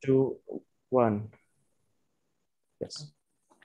2, 1. Yes.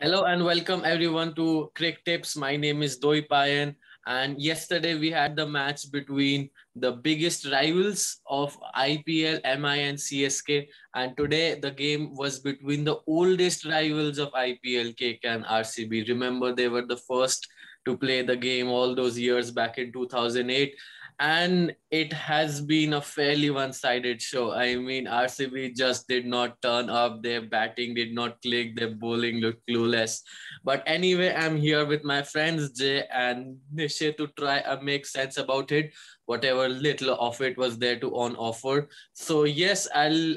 Hello and welcome everyone to Crick Tips. My name is Doi Payan, and yesterday we had the match between the biggest rivals of IPL, MI and CSK, and today the game was between the oldest rivals of IPL, KK and RCB. Remember, they were the first to play the game all those years back in 2008, and it has been a fairly one-sided show. I mean, RCB just did not turn up. Their batting did not click. Their bowling looked clueless. But anyway, I'm here with my friends Jay and Nishay to try and make sense about it. Whatever little of it was there to on offer. So yes, I'll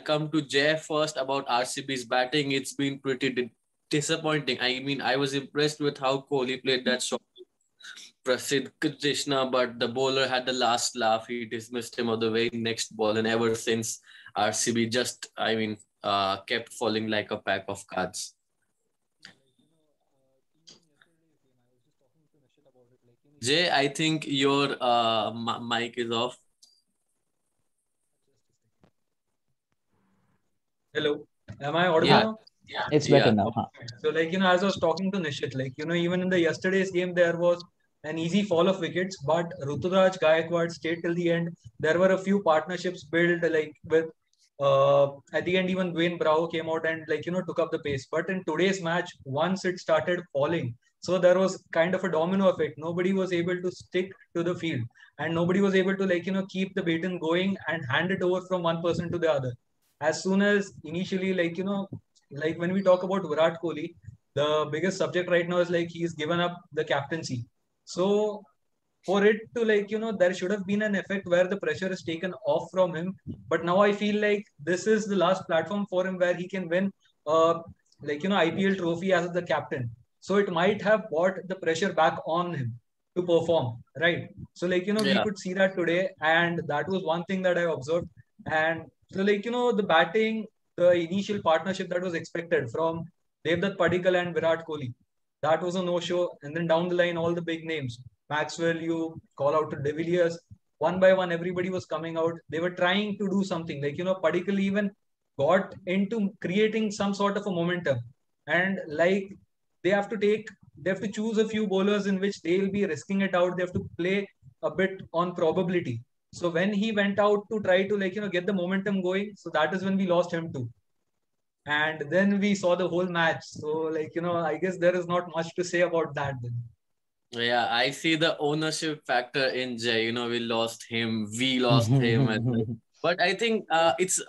come to Jay first about RCB's batting. It's been pretty disappointing. I mean, I was impressed with how Kohli played that shot Prasidh Krishna, but the bowler had the last laugh. He dismissed him on the very next ball, and ever since RCB just, kept falling like a pack of cards. Even yesterday's game, I was just talking to Nishit about it. Jay, I think your mic is off. Just a second. Hello, am I audible Yeah, now? It's better yeah. now. Huh? So, as I was talking to Nishit, even in the yesterday's game, there was an easy fall of wickets, but Ruturaj Gaikwad stayed till the end. There were a few partnerships built, with at the end, even Dwayne Bravo came out and took up the pace. But in today's match, once it started falling, so there was kind of a domino effect. Nobody was able to stick to the field, and nobody was able to keep the baton going and hand it over from one person to the other. As soon as initially, when we talk about Virat Kohli, the biggest subject right now is he's given up the captaincy. So for it to there should have been an effect where the pressure is taken off from him. But now I feel like this is the last platform for him where he can win IPL trophy as the captain. So it might have brought the pressure back on him to perform, right? So we Yeah. could see that today, and that was one thing that I observed. And so the batting, the initial partnership that was expected from Devdutt Padikkal and Virat Kohli, that was a no-show. And then down the line, all the big names, Maxwell, you call out to De Villiers. One by one, everybody was coming out. They were trying to do something. Padikkal even got into creating some sort of a momentum. And they have to choose a few bowlers in which they'll be risking it out. They have to play a bit on probability. So when he went out to try to get the momentum going, so that is when we lost him too. And then we saw the whole match. So I guess there is not much to say about that then. Yeah, I see the ownership factor in Jay. We lost him. We lost him as well. But I think it's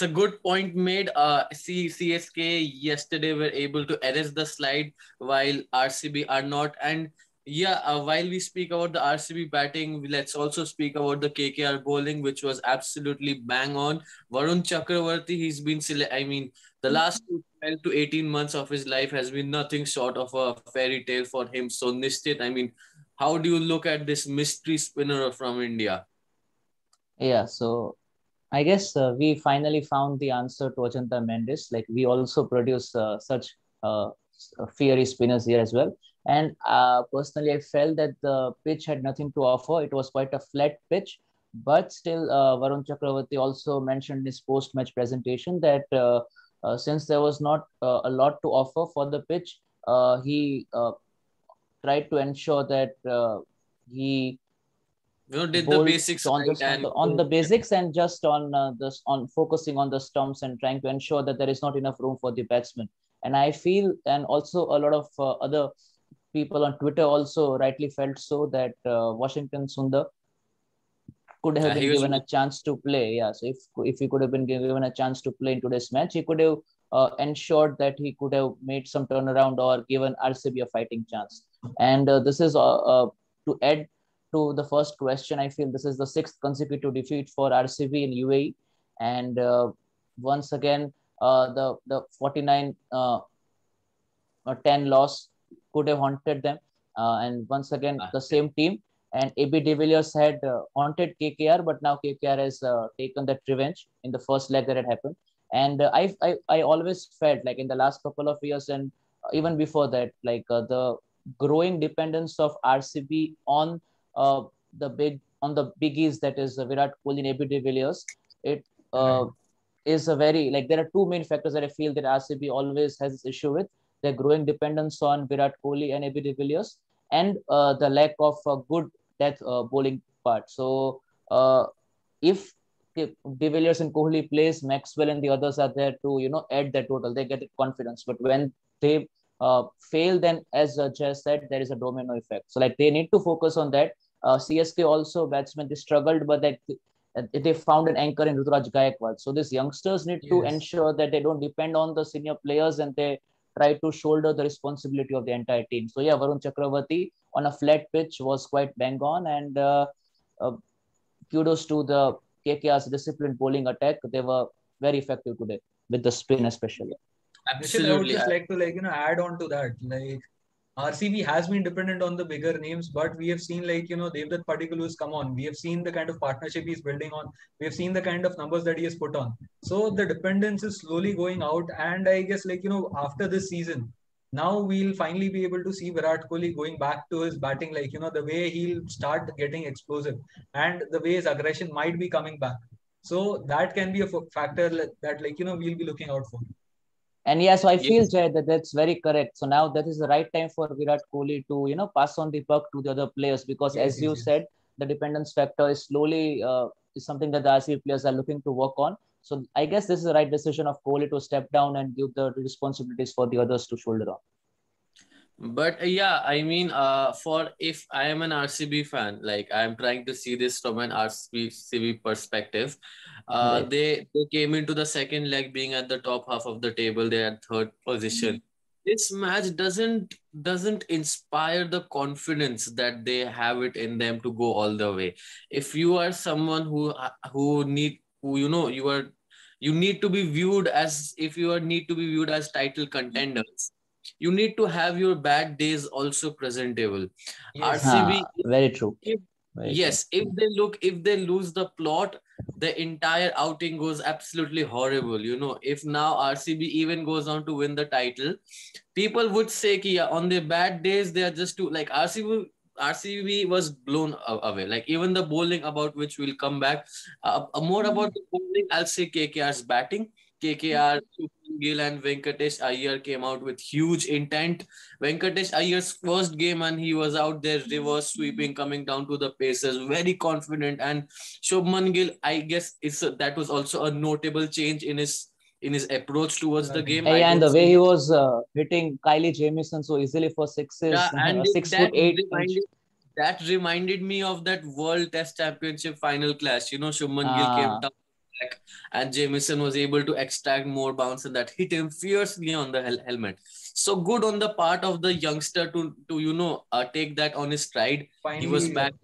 a good point made. CSK yesterday were able to erase the slide while RCB are not. And yeah, while we speak about the RCB batting, let's also speak about the KKR bowling, which was absolutely bang on. Varun Chakravarti, he's been I mean, the last 12 to 18 months of his life has been nothing short of a fairy tale for him. So Nishit, I mean, how do you look at this mystery spinner from India? Yeah, so I guess we finally found the answer to Ajanta Mendes. Like we also produce such fiery spinners here as well. And personally, I felt that the pitch had nothing to offer. It was quite a flat pitch, but still, Varun Chakravarti also mentioned in his post-match presentation that since there was not a lot to offer for the pitch, he tried to ensure that he Did the bowled basics on right just and on the basics and just on this on focusing on the stumps and trying to ensure that there is not enough room for the batsman. And I feel, and also a lot of other people on Twitter also rightly felt so that Washington Sundar could have been he was given a chance to play. Yeah, so if he could have been given a chance to play in today's match, he could have ensured that he could have made some turnaround or given RCB a fighting chance. And this is to add to the first question. I feel this is the sixth consecutive defeat for RCB in UAE, and once again, the 49 10 loss could have haunted them. And once again, the same team and AB de Villiers had haunted KKR, but now KKR has taken that revenge in the first leg that had happened. And I always felt like in the last couple of years and even before that, the growing dependence of RCB uh, the biggies, that is Virat Kohli and AB de Villiers. It Right. is a very, like, there are two main factors that I feel that RCB always has this issue with: their growing dependence on Virat Kohli and AB de Villiers, and the lack of good death bowling part. So if de Villiers and Kohli plays, Maxwell and the others are there to add that total. They get confidence, but when they fail, then as Jay said, there is a domino effect. So like they need to focus on that. CSK also batsmen, they struggled, but they found an anchor in Ruturaj Gaikwad. So these youngsters need to Yes. ensure that they don't depend on the senior players, and they try to shoulder the responsibility of the entire team. So yeah, Varun Chakravarti on a flat pitch was quite bang on, and uh, kudos to the KKR's disciplined bowling attack. They were very effective today with the spin especially. Nishit, I would Absolutely. just like to add on to that. Like RCB has been dependent on the bigger names, but we have seen Devdutt Padikkal has come on. We have seen the kind of partnership he's building on. We have seen the kind of numbers that he has put on. So the dependence is slowly going out, and I guess after this season, now we'll finally be able to see Virat Kohli going back to his batting, the way he'll start getting explosive, and the way his aggression might be coming back. So that can be a factor that we'll be looking out for. And yeah, so I feel, Yes. Jay, that that's very correct. So now that is the right time for Virat Kohli to, pass on the buck to the other players, because Yes, as yes, you yes. said, the dependence factor is slowly is something that the RCB players are looking to work on. So I guess this is the right decision of Kohli to step down and give the responsibilities for the others to shoulder on. But yeah, I mean, for if I am an RCB fan, like I'm trying to see this from an RCB perspective, Right. they came into the second leg being at the top half of the table. They are third position. This match doesn't inspire the confidence that they have it in them to go all the way. If you are someone who need who you need to be viewed as if you are need to be viewed as title contenders, you need to have your bad days also presentable. Yes. RCB, Very true. if, Very true. yes, if they lose the plot, the entire outing goes absolutely horrible. If now RCB even goes on to win the title, people would say ki, yeah, on their bad days they are just too like RCB was blown away. Like even the bowling, about which we'll come back. More about the bowling, I'll say KKR's batting. KKR, Shubman Gill and Venkatesh Iyer came out with huge intent. Venkatesh Iyer's first game, and he was out there reverse sweeping, coming down to the paces, very confident. And Shubman Gill, I guess that was also a notable change in his approach towards the game. I And don't the way see. he was hitting Kylie Jamieson so easily for Yeah, sixes, and 6'8" inch. that reminded me of that World Test Championship final clash. Shubman Gill came Uh, down back, and Jamieson was able to extract more bounce, and that hit him fiercely on the helmet. So good on the part of the youngster to take that on his stride. He was Finally, back.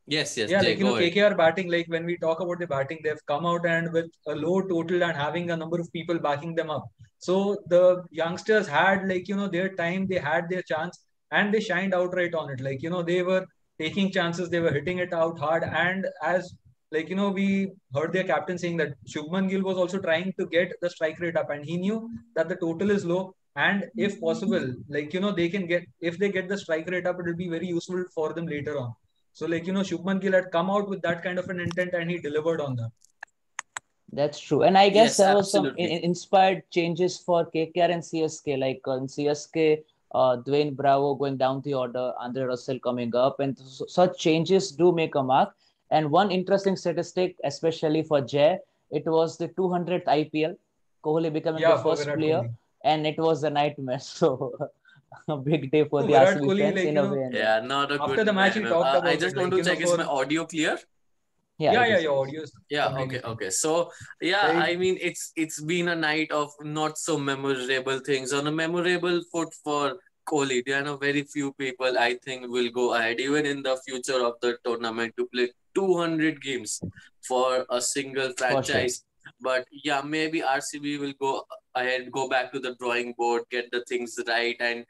Yes, yeah, Jay, go ahead. KKR batting, when we talk about the batting, they've come out and with a low total and having a number of people backing them up. So the youngsters had, their time, they had their chance, and they shined outright on it. They were taking chances, they were hitting it out hard. And as, we heard their captain saying that Shubman Gill was also trying to get the strike rate up, and he knew that the total is low. And if possible, they can get, if they get the strike rate up, it will be very useful for them later on. So, Shubman Gill had come out with that kind of an intent and he delivered on that. That's true. And I guess Yes, there was some absolutely. inspired changes for KKR and CSK. Like in CSK, Dwayne Bravo going down the order, Andre Russell coming up, and such changes do make a mark. And one interesting statistic, especially for Jay, it was the 200th IPL, Kohli becoming the Yeah, for first Virat player, Kohli. and it was a nightmare. So a big day for So the Virat RCB Kohli, fans in a way. And Yeah, not a after good the match, he man. talked I about it. just want to check, is my For audio clear? yeah, yeah, it yeah, is. It your is. audio is Yeah, completely okay, fine. okay. So yeah, Like, I mean it's been a night of not so memorable things. On a memorable foot for Kohli, there are very few people I think will go ahead even in the future of the tournament to play 200 games for a single For sure. franchise. But yeah, maybe RCB will go ahead, go back to the drawing board, get the things right. And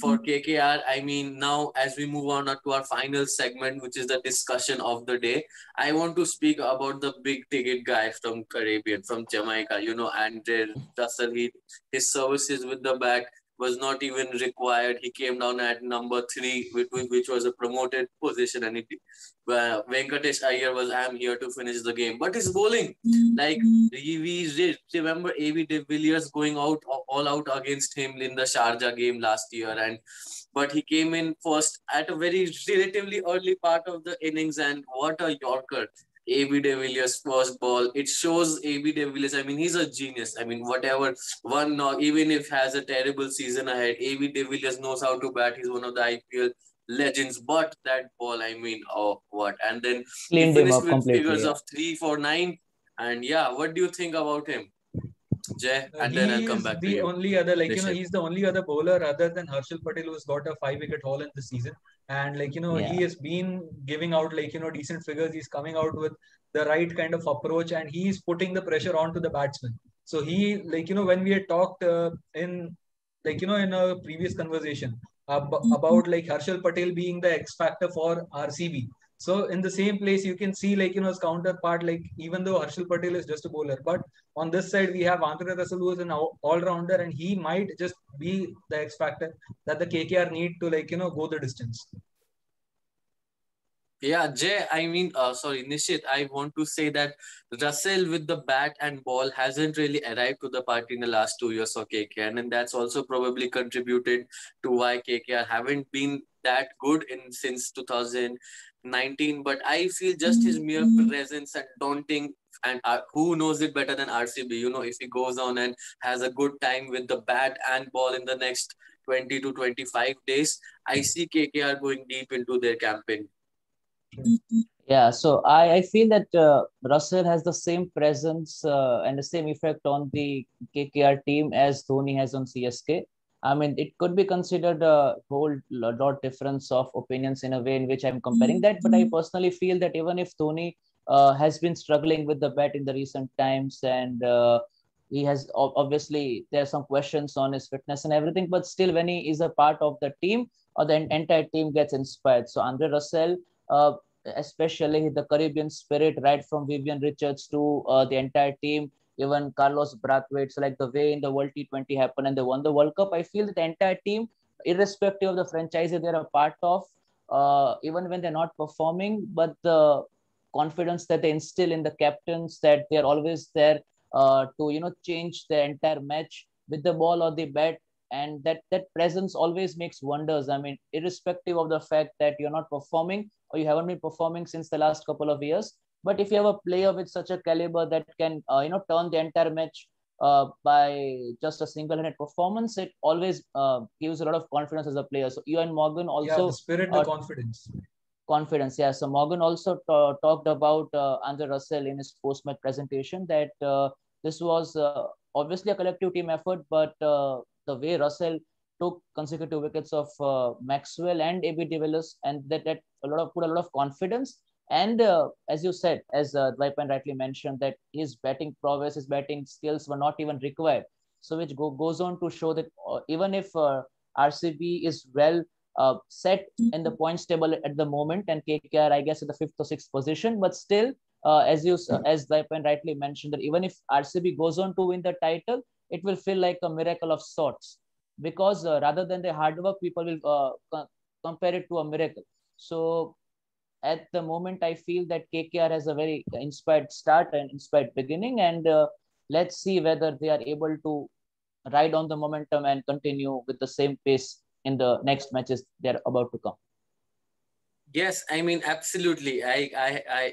for KKR, I mean, now as we move on to our final segment, which is the discussion of the day, I want to speak about the big ticket guy from Caribbean, from Jamaica, Andre Russell. His services with the bat. was not even required. He came down at number 3, which was a promoted position, and Venkatesh Iyer was, I'm here to finish the game. But his bowling, like we remember AB de Villiers going out all out against him in the Sharjah game last year, but he came in first at a very relatively early part of the innings, and what a Yorker. AB de Villiers' first ball. It shows AB de Villiers. I mean, he's a genius. I mean, whatever one knock, even if has a terrible season ahead, AB de Villiers knows how to bat. He's one of the IPL legends. But that ball, I mean, oh what? And then he Cleaned him finished up with completely. figures of 3 for 9. And yeah, what do you think about him, Jay? And then I'll He come is back to the you. only other, like, Nishit. he's the only other bowler other than Harshal Patel who's got a 5-wicket haul in the season. And, like, he has been giving out, like, decent figures. He's coming out with the right kind of approach, and he's putting the pressure onto the batsman. So he, like, when we had talked in, like, in a previous conversation about, like, Harshal Patel being the X factor for RCB. So in the same place, you can see, like, his counterpart, like, even though Harshal Patel is just a bowler, but on this side, we have Andre Russell, who is an all-rounder, and he might just be the X factor that the KKR need to, like, go the distance. Yeah, Jay, I mean, sorry, Nishit, I want to say that Russell with the bat and ball hasn't really arrived to the party in the last 2 years for KKR, and that's also probably contributed to why KKR haven't been that good in since 2019. But I feel just his mere presence and daunting, and who knows it better than RCB? If he goes on and has a good time with the bat and ball in the next 20 to 25 days, I see KKR going deep into their campaign. Yeah, so I feel that Russell has the same presence and the same effect on the KKR team as Dhoni has on CSK. I mean, it could be considered a whole lot difference of opinions in a way in which I'm comparing that. But I personally feel that even if Dhoni has been struggling with the bat in the recent times, and he has obviously there are some questions on his fitness and everything, but still when he is a part of the team, or the entire team gets inspired. So Andre Russell, especially the Caribbean spirit, right from Vivian Richards to the entire team, even Carlos Brathwaite. So like the way in the World T20 happened and they won the World Cup, I feel that the entire team, irrespective of the franchise they're a part of, even when they're not performing, but the confidence that they instill in the captains, that they're always there to change the entire match with the ball or the bat, and that presence always makes wonders. I mean, irrespective of the fact that you're not performing or you haven't been performing since the last couple of years, but if you have a player with such a caliber that can turn the entire match by just a single-handed performance, it always gives a lot of confidence as a player. So Ewan Morgan also the spirit, the confidence. Yeah. So Morgan also talked about Andre Russell in his post-match presentation that this was obviously a collective team effort, but the way Russell took consecutive wickets of Maxwell and AB de Villiers, and that put a lot of confidence. And as you said, as Dwaipan rightly mentioned, that his batting prowess, his batting skills were not even required. So which goes on to show that even if RCB is well set in the points table at the moment, and KKR, I guess, at the 5th or 6th position, but still, as Dwaipan rightly mentioned, that even if RCB goes on to win the title, it will feel like a miracle of sorts, because rather than the hard work, people will compare it to a miracle. So at the moment, I feel that KKR has a very inspired start and inspired beginning, and let's see whether they are able to ride on the momentum and continue with the same pace in the next matches they're about to come. Yes, I mean, absolutely. I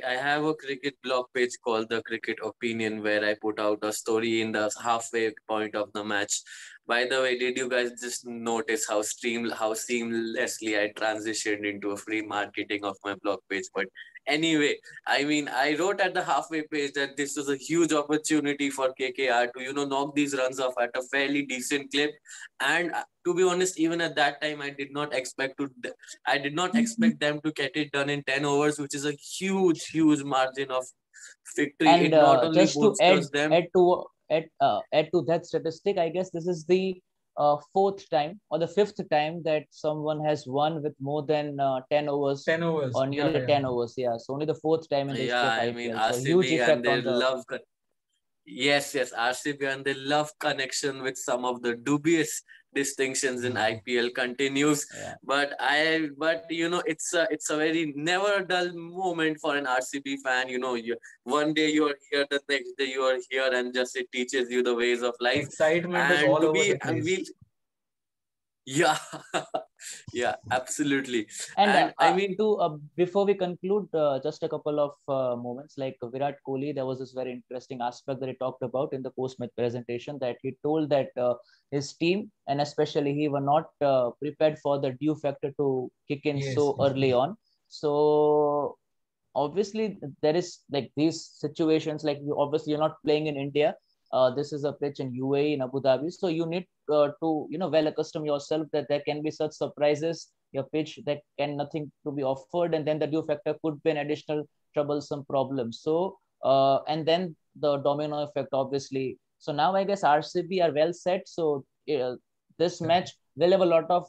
have a cricket blog page called The Cricket Opinion, where I put out a story in the halfway point of the match. By the way, did you guys just notice how seamlessly I transitioned into a free marketing of my blog page? But anyway, I mean, I wrote at the halfway page that this was a huge opportunity for KKR to knock these runs off at a fairly decent clip. And to be honest, even at that time, I did not expect them to get it done in 10 overs, which is a huge margin of victory. And it not only just to bolsters them. add to that statistic, I guess this is the 4th time or the 5th time that someone has won with more than 10 overs. 10 overs. Or nearly 10 overs. Yeah. So only the 4th time in the history of IPL. I mean, so huge RCB and effect their on the love. Yes, yes, RCB and the love connection with some of the dubious distinctions in IPL continues. Yeah. But it's a very never a dull moment for an RCB fan. One day you are here, the next day you are here, and just it teaches you the ways of life. Excitement is And all to over be, the and place. we, yeah, yeah, absolutely. And And I mean, before we conclude, just a couple of moments like Virat Kohli, there was this very interesting aspect that he talked about in the post-match presentation, that he told that his team and especially he were not prepared for the due factor to kick in Yes, so early on. So obviously there is like these situations, like obviously you're not playing in India. This is a pitch in UAE, in Abu Dhabi, so you need to well accustom yourself that there can be such surprises. Your pitch that can nothing to be offered, and then the due factor could be an additional troublesome problem. So and then the domino effect, obviously. So now I guess RCB are well set. So this match will have a lot of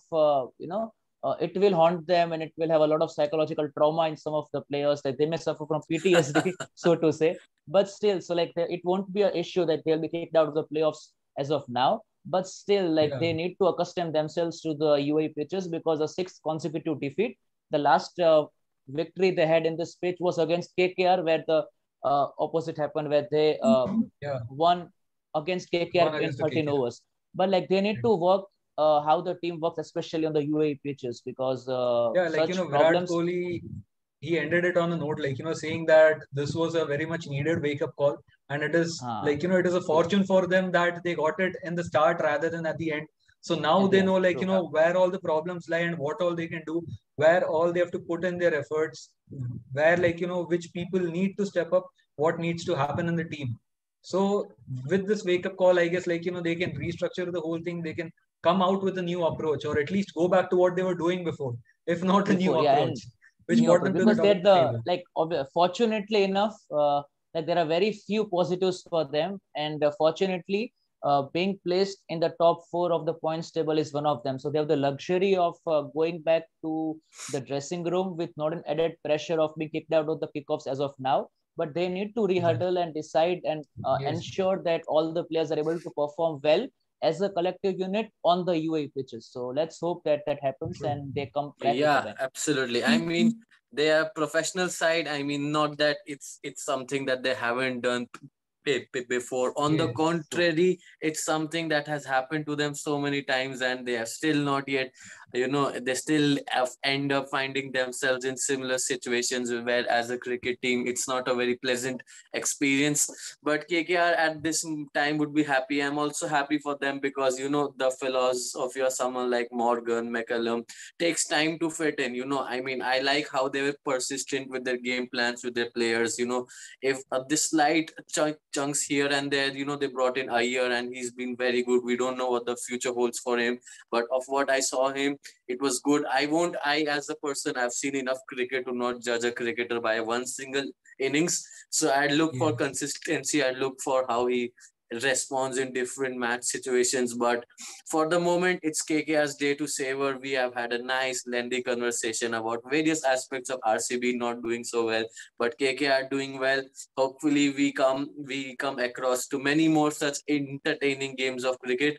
it will haunt them, and it will have a lot of psychological trauma in some of the players, that they may suffer from PTSD, so to say. But still, so like it won't be an issue that they'll be kicked out of the playoffs as of now. But still, like yeah, they need to accustom themselves to the UAE pitches, because a sixth consecutive defeat. The last victory they had in this pitch was against KKR, where the opposite happened, where they yeah. won against KKR One in against the 13 KKR. overs. But like they need to work how the team works, especially on the UAE pitches, because Yeah, like such Virat problems. Kohli, he ended it on a note like saying that this was a very much needed wake up call, and it is Uh, like it is a fortune for them that they got it in the start rather than at the end. So now at the they end, know like true. where all the problems lie and what all they can do, where all they have to put in their efforts, where like which people need to step up, what needs to happen in the team. So with this wake up call, I guess like they can restructure the whole thing. They can come out with a new approach, or at least go back to what they were doing before, if not a new Before, yeah, approach, and which new brought approach, them to the because top of they're the the table. like fortunately enough, that there are very few positives for them, and fortunately being placed in the top four of the points table is one of them. So they have the luxury of going back to the dressing room with not an added pressure of being kicked out of the kickoffs as of now. But they need to rehuddle and decide and Yes. ensure that all the players are able to perform well as a collective unit on the UAE pitches. So let's hope that that happens True. and they come back with a yeah, bang. absolutely. I mean, they are professional side. I mean, not that it's something that they haven't done before. On the Yes. True. contrary, it's something that has happened to them so many times, and they are still not yet, they still end up finding themselves in similar situations where, as a cricket team, it's not a very pleasant experience. But KKR at this time would be happy. I'm also happy for them because the philosophy of someone like Morgan McCallum takes time to fit in. I mean, I like how they were persistent with their game plans with their players. If this slight chunks here and there, they brought in Iyer and he's been very good. We don't know what the future holds for him, but of what I saw him, it was good. I as a person, I've seen enough cricket to not judge a cricketer by one single innings. So I'd look for Yes. consistency. I'd look for how he responds in different match situations. But for the moment, it's KKR's day to savor. We have had a nice, lengthy conversation about various aspects of RCB not doing so well, but KKR doing well. Hopefully, we come across to many more such entertaining games of cricket.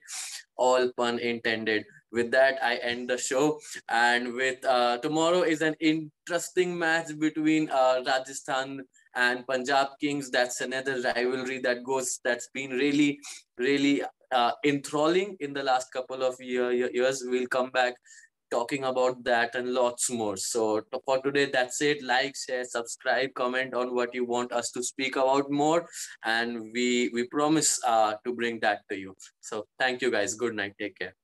All pun intended. With that, I end the show. And with tomorrow is an interesting match between Rajasthan and Punjab Kings. That's another rivalry that's been really, really enthralling in the last couple of years. We'll come back talking about that and lots more. So for today, that's it. Like, share, subscribe, comment on what you want us to speak about more, and we promise to bring that to you. So thank you guys. Good night. Take care.